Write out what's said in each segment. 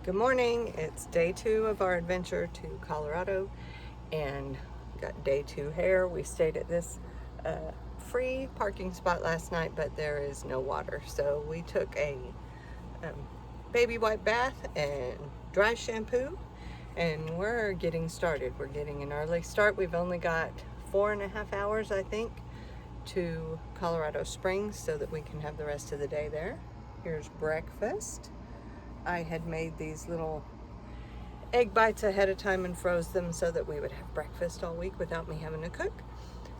Good morning. It's day 2 of our adventure to Colorado and got day 2 here. We stayed at this free parking spot last night, but there is no water. So we took a baby wipe bath and dry shampoo and we're getting started. We're getting an early start. We've only got 4.5 hours, I think, to Colorado Springs so that we can have the rest of the day there. Here's breakfast. I had made these little egg bites ahead of time and froze them so that we would have breakfast all week without me having to cook.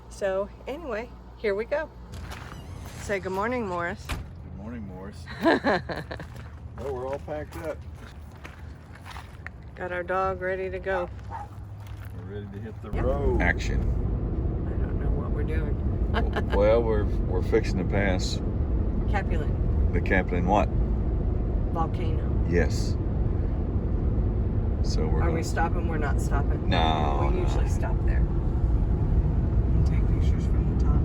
So anyway, here we go. Say good morning, Morris. Good morning, Morris. Oh, we're all packed up. Got our dog ready to go. We're ready to hit the road. Action. I don't know what we're doing. Well, we're fixing to pass Capulet the Kaplan what? volcano. Yes. So Are we stopping? We're not stopping. No. We usually stop there and take pictures from the top.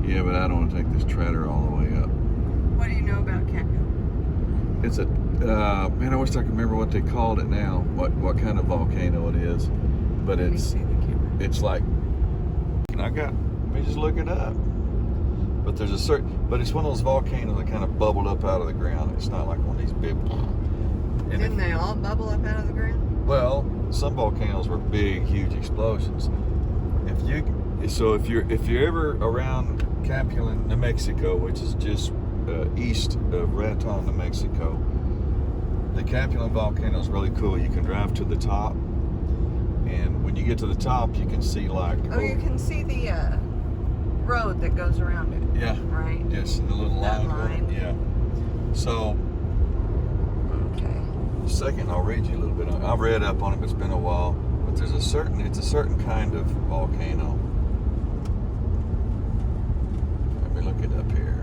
Yeah, but I don't want to take this trailer all the way up. What do you know about Capulet? It's a man. I wish I could remember what they called it now. What kind of volcano it is? But Let me see the camera. it's like let me just look it up. But there's but it's one of those volcanoes that kind of bubbled up out of the ground. It's not like one of these big. Didn't they all bubble up out of the ground? Well, some volcanoes were big, huge explosions. If you're ever around Capulan, New Mexico, which is just east of Raton, New Mexico, the Capulan volcano is really cool. You can drive to the top, and when you get to the top, you can see you can see the road that goes around it. Yeah. Right. Yes, the little That line. line. Yeah. So. Okay. Second, I'll read you a little bit. I've read up on it, but it's been a while. But it's a certain kind of volcano. Let me look it up here.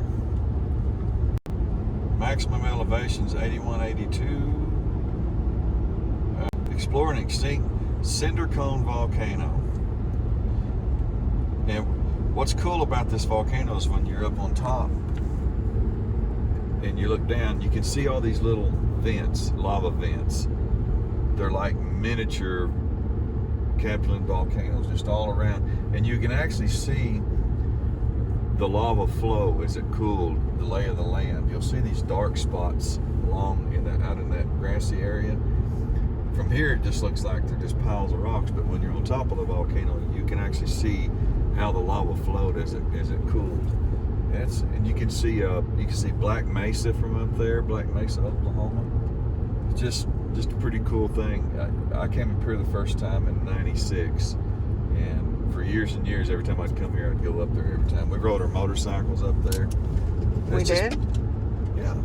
Maximum elevation's 8182. Exploring extinct cinder cone volcano. And what's cool about this volcano is when you're up on top and you look down, you can see all these little vents, lava vents. They're like miniature Capulan volcanoes just all around, and you can actually see the lava flow as it cooled, the lay of the land. You'll see these dark spots out in that grassy area. From here it just looks like they're just piles of rocks, but when you're on top of the volcano you can actually see how the lava flowed as it cooled. And you can see Black Mesa from up there, Black Mesa, Oklahoma. It's just a pretty cool thing. I came up here the first time in '96, and for years and years, every time I'd come here, I'd go up there every time. We rode our motorcycles up there. We did? Yeah.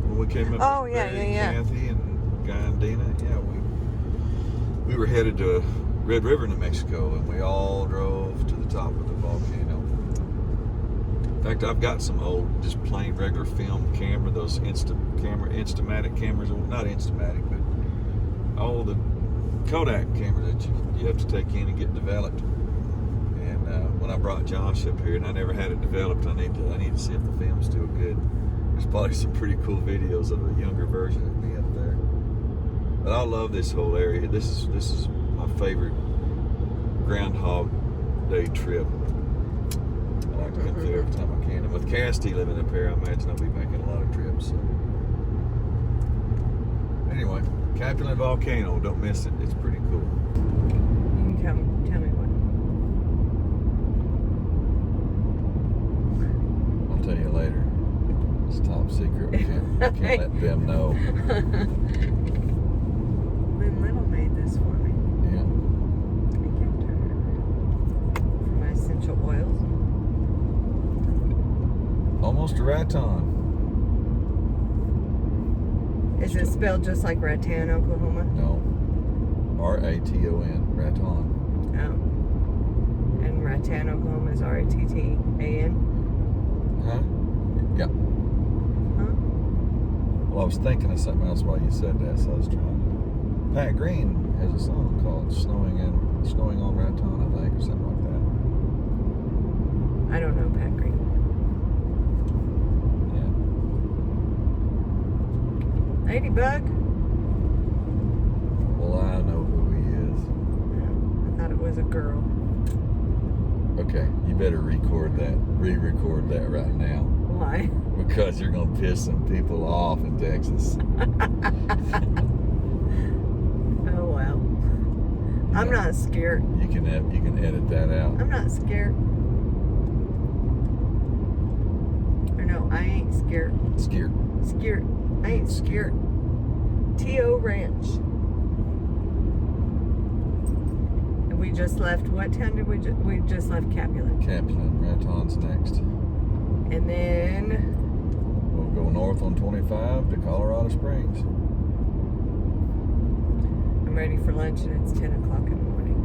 When we came up, Kathy and Guy and Dina, we were headed to Red River, New Mexico, and we all drove to the top of the volcano. In fact, I've got some old, just plain regular film camera, those Instamatic cameras, not Instamatic, but all the Kodak cameras that you have to take in and get developed. And when I brought Josh up here, and I never had it developed, I need to see if the film's still good. There's probably some pretty cool videos of a younger version of me up there. But I love this whole area. This is my favorite Groundhog Day trip. I like to come through every time I can. And with Casty living up here, I imagine I'll be making a lot of trips. So. Anyway, Capulan volcano, don't miss it. It's pretty cool. You can tell me what. I'll tell you later. It's top secret. We can't let them know. Lynn Little made this for me. Yeah. I can't turn it around. For my essential oils. Almost to Raton. Is it spelled just like Raton, Oklahoma? No. R-A-T-O-N. Raton. Oh. And Raton, Oklahoma is R-A-T-T-A-N? Huh? Yeah. Huh? Well, I was thinking of something else while you said that, so I was trying to. Pat Green has a song called Snowing on Raton, I think, or something like that. I don't know Pat Green. Ladybug? Well, I know who he is. I thought it was a girl. Okay, you better re-record that right now. Why? Because you're gonna piss some people off in Texas. Oh well. I'm not scared. You can edit that out. I'm not scared. Or no, I ain't scared. Scared. Scared. I ain't scared. T.O. Ranch. And we just left. What town did we just left? Capulet. Capulet. Raton's next. And then We'll go north on 25 to Colorado Springs. I'm ready for lunch, and it's 10 o'clock in the morning.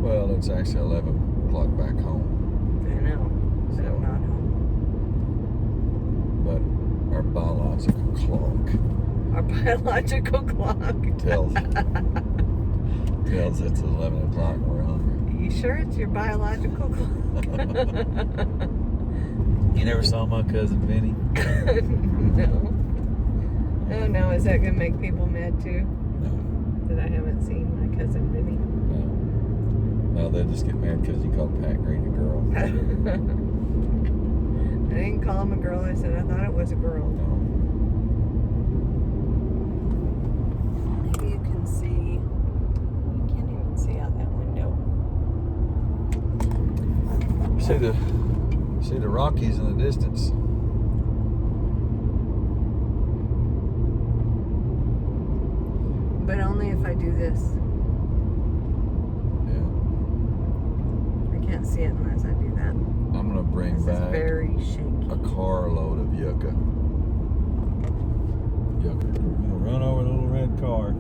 Well, it's actually 11 o'clock back home. I know, but I'm not home. But our biological clock Our biological clock tells it's 11 o'clock and we're hungry. You sure it's your biological clock? You never saw my cousin Vinny? No. Oh no, is that gonna make people mad too? No. That I haven't seen my cousin Vinny? No, they'll just get mad because you called Pat Green a girl. I didn't call him a girl. I said I thought it was a girl. No. Maybe you can see. You can't even see out that window. See the Rockies in the distance. But only if I do this. Yeah. I can't see it unless I do that. I'm gonna bring This is back very shaky. a carload of yucca. Yucca. We're gonna run over the little red car.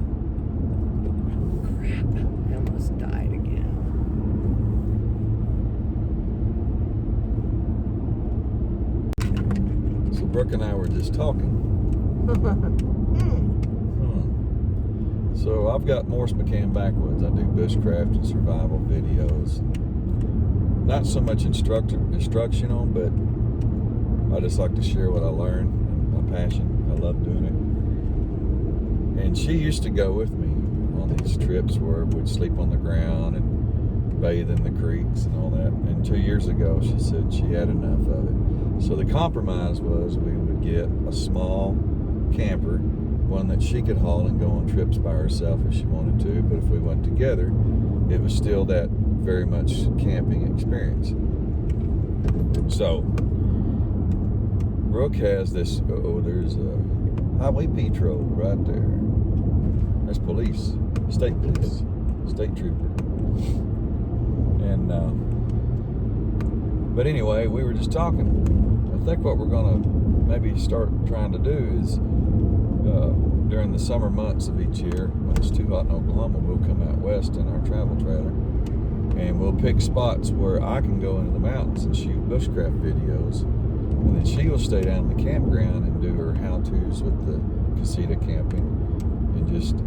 Crap. I almost died again. So Brooke and I were just talking. So I've got Morse McCann Backwoods. I do bushcraft and survival videos. Not so much instructional, but I just like to share what I learn and my passion. I love doing it. And she used to go with me on these trips where we'd sleep on the ground and bathe in the creeks and all that. And 2 years ago, she said she had enough of it. So the compromise was we would get a small camper, one that she could haul and go on trips by herself if she wanted to, but if we went together, it was still that very much camping experience. So Brooke has this, there's a Highway Patrol right there. There's police, state trooper. And but anyway, we were just talking. I think what we're gonna maybe start trying to do is during the summer months of each year, when it's too hot in Oklahoma, we'll come out west in our travel trailer and we'll pick spots where I can go into the mountains and shoot bushcraft videos, and then she will stay down in the campground and do her how-tos with the casita camping, and just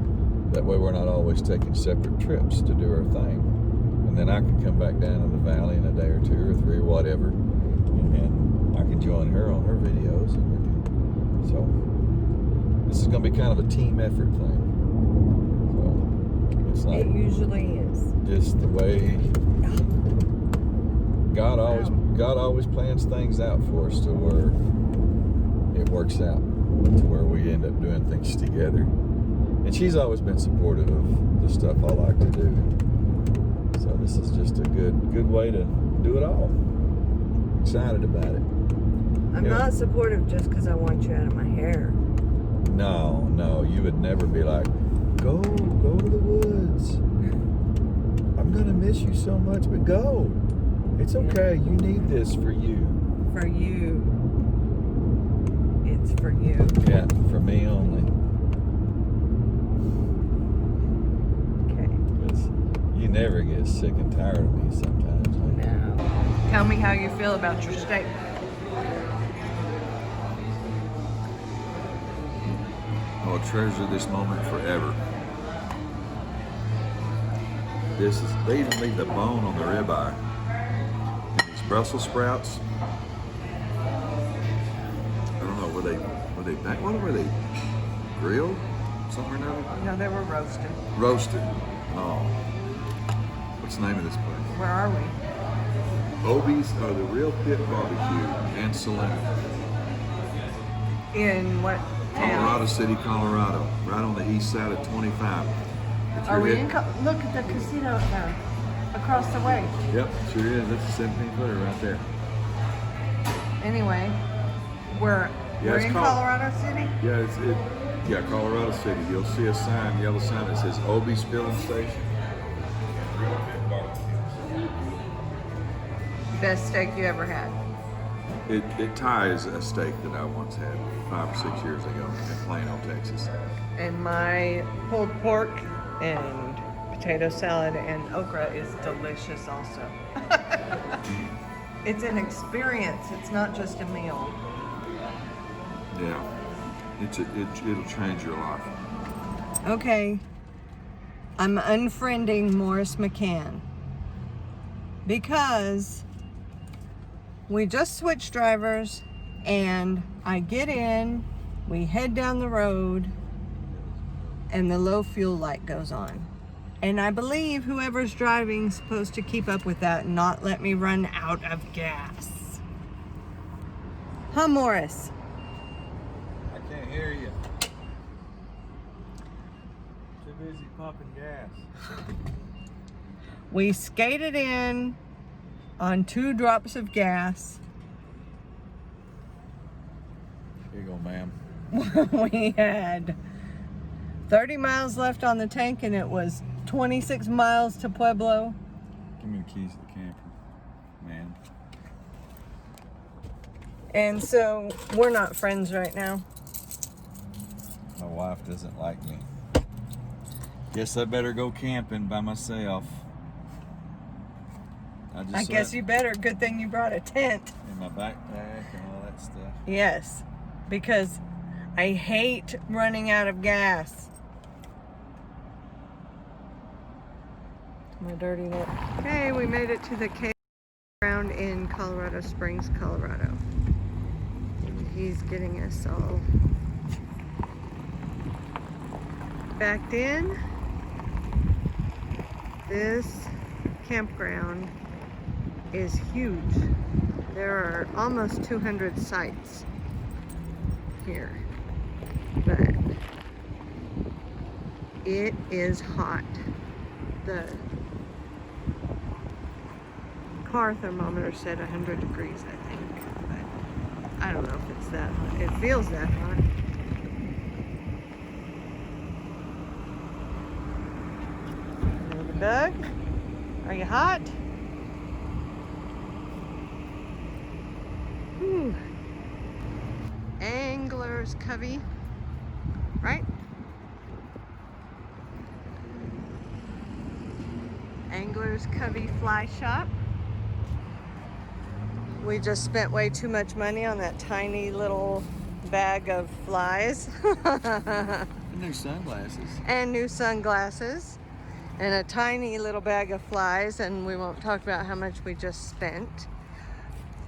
that way we're not always taking separate trips to do our thing. And then I can come back down in the valley in a day or 2 or 3 or whatever, and I can join her on her videos, and we can, so this is going to be kind of a team effort thing. So it's like It usually is. just the way God always plans things out for us to where it works out, to where we end up doing things together. And she's always been supportive of the stuff I like to do. So this is just a good way to do it all. Excited about it. I'm not supportive just because I want you out of my hair. No, you would never be like, go to the woods. I'm gonna miss you so much, but go. It's okay. You need this for you. For you. It's for you. Yeah, for me only. Okay. You never get sick and tired of me sometimes. Now, tell me how you feel about your steak. I'll treasure this moment forever. They even leave the bone on the ribeye. And these Brussels sprouts, I don't know, were they back? What were they? grilled? Something or another? No, they were roasted. Roasted. Oh. What's the name of this place? Where are we? Obie's the Real Pit Barbecue and Saloon. In what town? Colorado City, Colorado. Right on the east side of 25. If Are you're we hit- in? Look at the casino across the way. Yep, sure is. That's a 17-footer right there. Anyway, we're it's in called- Colorado City. Yeah, Colorado City. You'll see a sign, yellow sign that says Obie's Filling Station. Real Pit Barbecue. Best steak you ever had. It ties a steak that I once had 5 or 6 years ago in Plano, Texas. And my pulled pork and potato salad and okra is delicious also. It's an experience. It's not just a meal. Yeah, it'll change your life. Okay, I'm unfriending Morris McCann because we just switched drivers and I get in, we head down the road, and the low fuel light goes on. And I believe whoever's driving is supposed to keep up with that and not let me run out of gas. Huh, Morris? I can't hear you. Too busy pumping gas. We skated in on 2 drops of gas. Here you go, ma'am. We had 30 miles left on the tank and it was 26 miles to Pueblo. Give me the keys to the camper, man. And so we're not friends right now. My wife doesn't like me. Guess I better go camping by myself. I guess you better. Good thing you brought a tent. In my backpack and all that stuff. Yes, because I hate running out of gas. My dirty lip. Okay, we made it to the campground in Colorado Springs, Colorado. And he's getting us all backed in. This campground is huge. There are almost 200 sites here, but it is hot. The car thermometer said 100 degrees, I think, but I don't know if it's that hot. It feels that hot. Doug, are you hot? Whew. Angler's Covey, right? Angler's Covey Fly Shop. We just spent way too much money on that tiny little bag of flies. New sunglasses. And new sunglasses. And a tiny little bag of flies, and we won't talk about how much we just spent.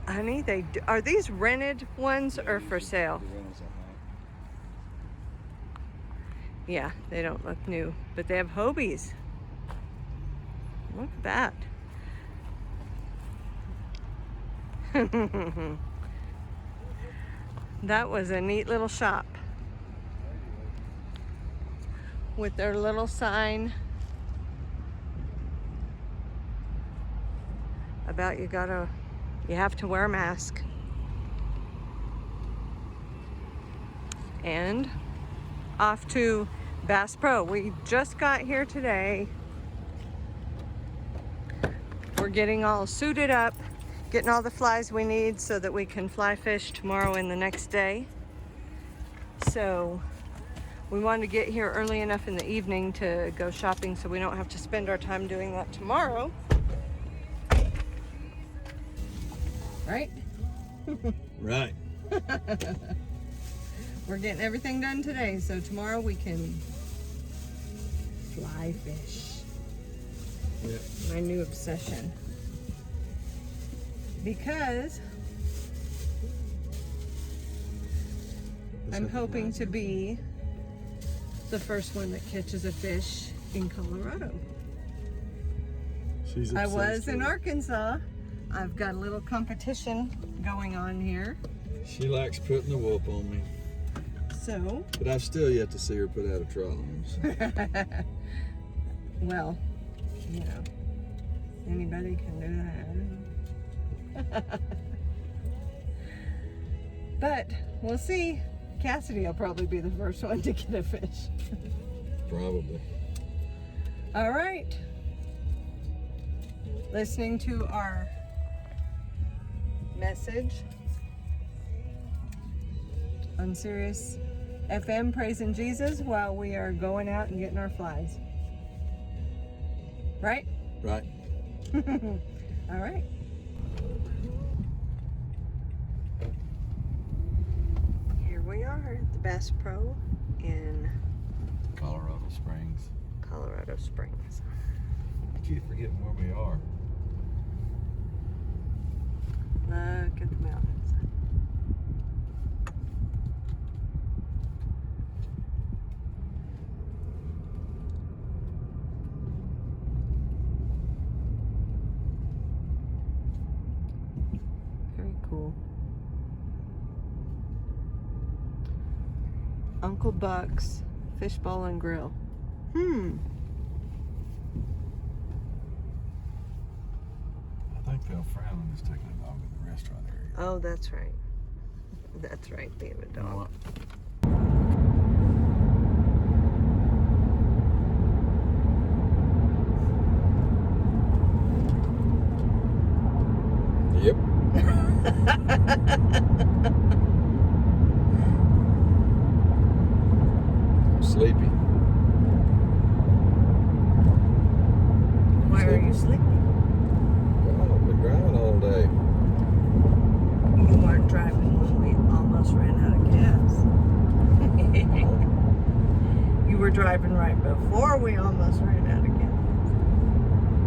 Honey, are these rented ones or for sale? Yeah, they don't look new, but they have Hobies. Look at that. That was a neat little shop with their little sign about you have to wear a mask. And off to Bass Pro. We just got here today. We're getting all suited up, getting all the flies we need so that we can fly fish tomorrow and the next day. So we wanted to get here early enough in the evening to go shopping so we don't have to spend our time doing that tomorrow. Right? Right. We're getting everything done today, so tomorrow we can fly fish. Yep. My new obsession. Because I'm hoping to be the first one that catches a fish in Colorado. She's I obsessed was in with it. Arkansas. I've got a little competition going on here. She likes putting the whoop on me. So, But I've still yet to see her put out a trolling. well, you know, anybody can do that. But we'll see. Cassidy will probably be the first one to get a fish. Probably. All right. Listening to our message on Sirius FM, praising Jesus while we are going out and getting our flies. Right? Right. All right. Here we are at the Bass Pro in Colorado Springs. Colorado Springs. I keep forgetting where we are. Look at the mountains. Very cool. Uncle Buck's Fishbowl and Grill. I think they'll frown on us taking a dog in the restaurant area. Oh, that's right. That's right, being a You know dog. what? Yep. I'm sleepy. Why are you sleeping? Oh, I've been driving all day. You weren't driving when we almost ran out of gas. You were driving right before we almost ran out of gas.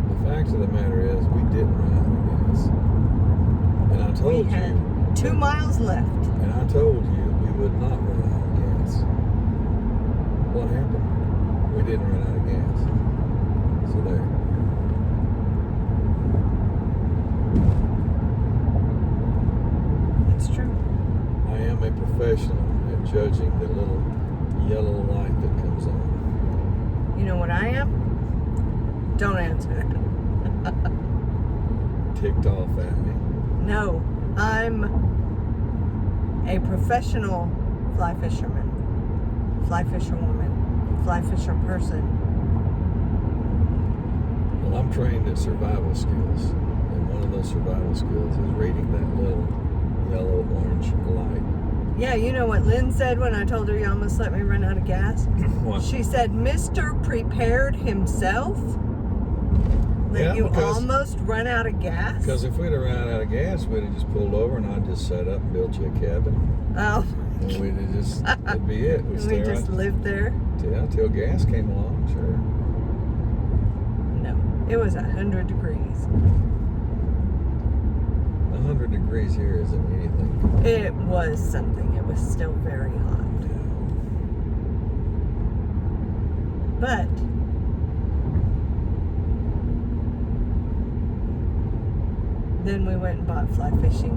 The fact of the matter is, we didn't run out of gas. And I told We had you. 2 miles left. And I told you we would not run out of gas. What happened? We didn't run out of gas. So there. It's true. I am a professional at judging the little yellow light that comes on. You know what I am? Don't answer that. Ticked off at me. No, I'm a professional fly fisherman, fly fisherwoman, fly fisher person. Well, I'm trained at survival skills. And one of those survival skills is reading that little yellow-orange light. Yeah, you know what Lynn said when I told her you almost let me run out of gas? What? She said, Mr. prepared himself? That Yeah, you because- almost run out of gas? Because if we'd have ran out of gas, we'd have just pulled over and I'd just set up and built you a cabin. Oh, And we'd have just, that'd be it. We'd we stay just right lived there? till gas came along, sure. No, it was 100 degrees. 100 degrees here isn't anything. It was something. It was still very hot. But then we went and bought fly fishing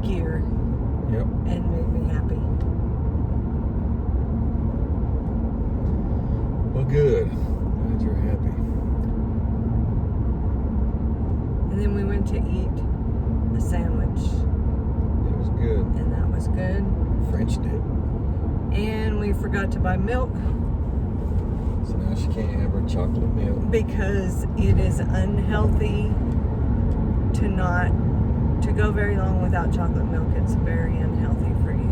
gear Yep. and made me happy. Well, good. Glad you're happy. And then we went to eat a sandwich, It was good. and that was good. French dip. And we forgot to buy milk So now she can't have her chocolate milk. because it is unhealthy to go very long without chocolate milk. It's very unhealthy for you.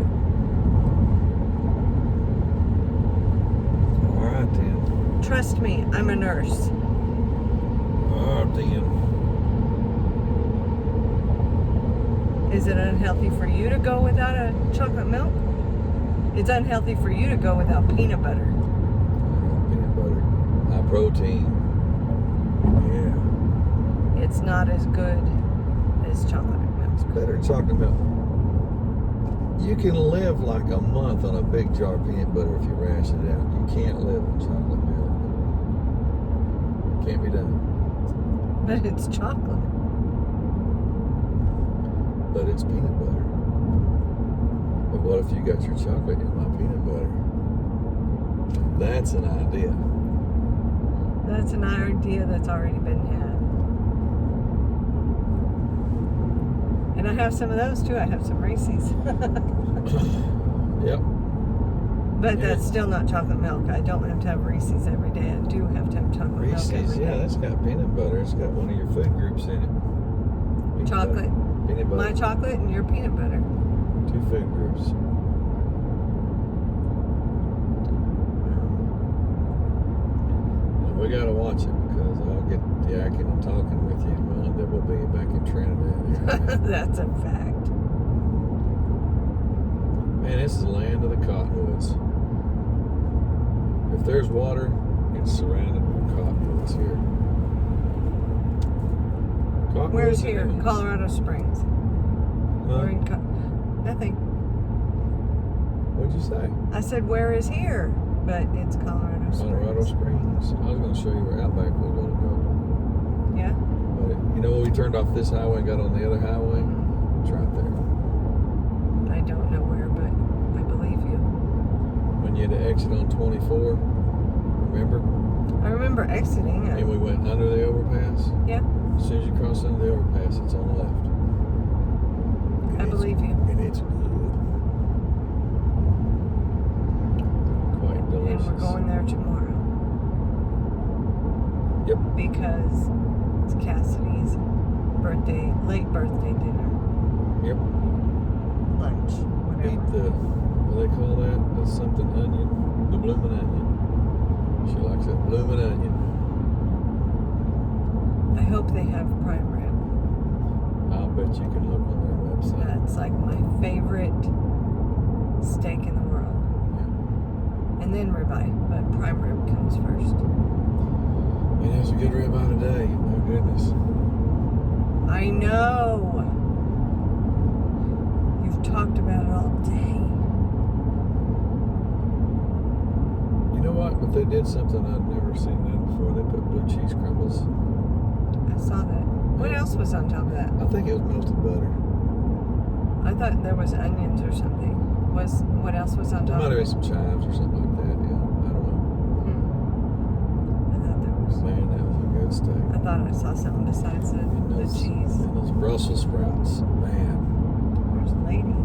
All right, then. Trust me, I'm a nurse. All right, then. Is it unhealthy for you to go without a chocolate milk? It's unhealthy for you to go without peanut butter. Peanut butter. High protein. Yeah. It's not as good as chocolate milk. It's better than chocolate milk. You can live like a month on a big jar of peanut butter if you ration it out. You can't live on chocolate milk. Can't be done. But it's chocolate. But it's peanut butter. But what if you got your chocolate in my peanut butter? That's an idea. That's an idea that's already been had. And I have some of those too. I have some Reese's. Yep. But that's still not chocolate milk. I don't have to have Reese's every day. I do have to have chocolate milk Reese's, every yeah, day. that's got peanut butter. It's got one of your food groups in it. Peanut Chocolate. butter. Peanut butter. My chocolate and your peanut butter. 2 food groups. And we gotta watch it because I'll get yakking and talking with you and we'll end up we'll be back in Trinidad. That's a fact. Man, this is the land of the cottonwoods. If there's water, it's surrounded with cottonwoods here. Cottonwoods Where's and here? lemons. Colorado Springs. Huh? We're in nothing. What'd you say? I said, where is here? But it's Colorado Springs. Colorado Springs. I was going to show you where Outback was going to go. Yeah? But you know when we turned off this highway and got on the other highway? It's right there. I don't know where, but I believe you. When you had to exit on 24, remember? I remember exiting. And we went under the overpass. Yeah, As soon as you cross under the overpass, it's on the left. I believe you. And it's good. Quite delicious. And we're going there tomorrow. Yep. Because it's Cassidy's late birthday dinner, Yep. lunch, whatever. Eat the, what do they call that? That's something onion. The bloomin' onion. She likes that bloomin' onion. I hope they have prime rib. I'll bet you can look on their website. That's like my favorite steak in the world. Yeah. And then ribeye, but prime rib comes first. Man, that was a good ribeye today. My goodness. I know. You've talked about it all day. You know what? But they did something I'd never seen done before. They put blue cheese crumbles. I saw that. What else was on top of that? I think it was melted butter. I thought there was onions or something. What else was on There top? might have been some chives or something like that. Yeah, I don't know. I thought there was. Man, that was a good steak. I thought I saw something besides the cheese. And those Brussels sprouts. Man. Where's the lady?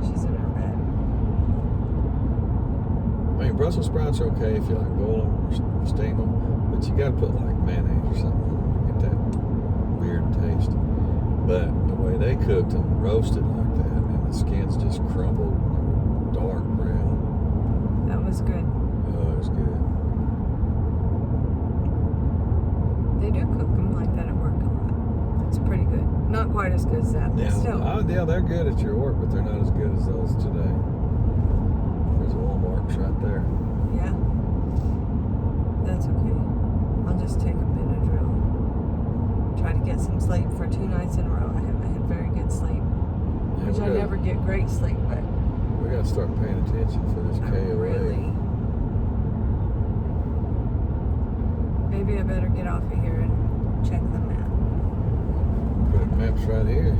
She's in her bed. I mean, Brussels sprouts are okay if you like boil them or steam them, but you got to put like mayonnaise or something on them to get that weird taste. But the way they cooked them, roasted like that, and the skins just crumbled and they were dark brown. That was good. Oh, it was good. They do cook them like that at work a lot. It's pretty good. Not quite as good as that, but still. Yeah, they're good at your work, but they're not as good as those today. There's a Walmart's right there. Yeah. That's okay. I'll just take a Benadryl. Try to get some sleep for 2 nights in a row. I haven't had very good sleep. Yeah, Which I never get great sleep, but We got to start paying attention for this I KOA. really. Maybe I better get off of here and check the map. Put maps right here.